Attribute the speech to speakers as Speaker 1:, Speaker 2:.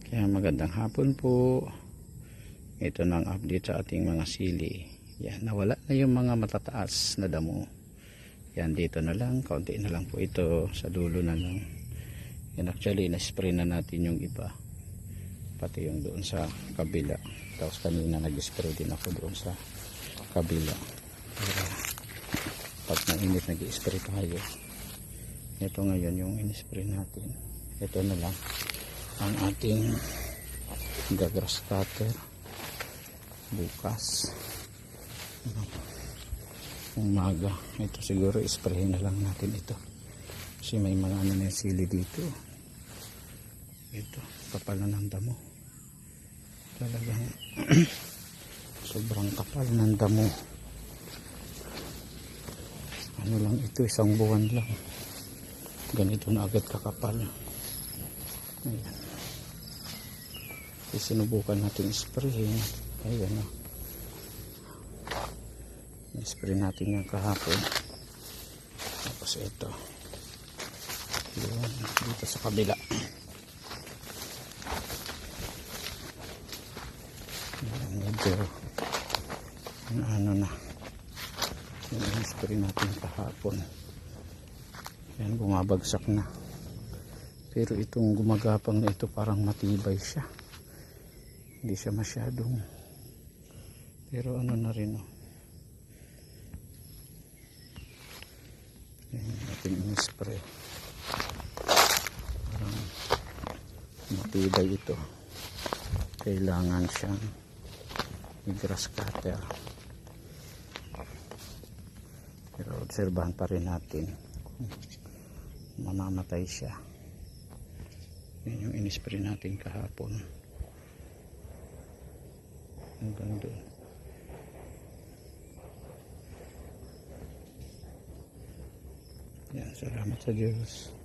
Speaker 1: Kaya magandang hapon po. Ito na ang update sa ating mga sili. Yan, nawala na yung mga matataas na damo. Yan, dito na lang, kaunti na lang po ito, sa dulo na lang. Yan, actually na-spray na natin yung iba, pati yung doon sa kabila. Tapos kanina nag-spray din ako doon sa kabila. Pero pag nainit nag-spray tayo. Ito ngayon yung in-spray natin. Ito na lang ang ating grass cutter bukas umaga. Ito siguro spray na lang natin ito kasi may mga ano na sili dito. Ito kapal na ng damo talagang sobrang kapal ng damo. Ano lang ito, isang buwan lang ganito na agad kakapal. Ayan. Sinubukan natin sprayin. Ayan o. I-spray natin yung kahapon. Tapos ito. Ayan. Dito sa kabila. Ayan. Medyo ano na. Yung i-spray natin kahapon. Ayan. Bumabagsak na. Pero itong gumagapang na ito parang matibay siya. Hindi siya masyadong. Pero ano na rin. Ayan, ating in-spray. Parang matibay ito. Kailangan siyang i-grass cutter. Pero obserbahan pa rin natin kung mamamatay siya. Yan yung in-spray natin kahapon. Hanggang doon. Yan, salamat sa Diyos.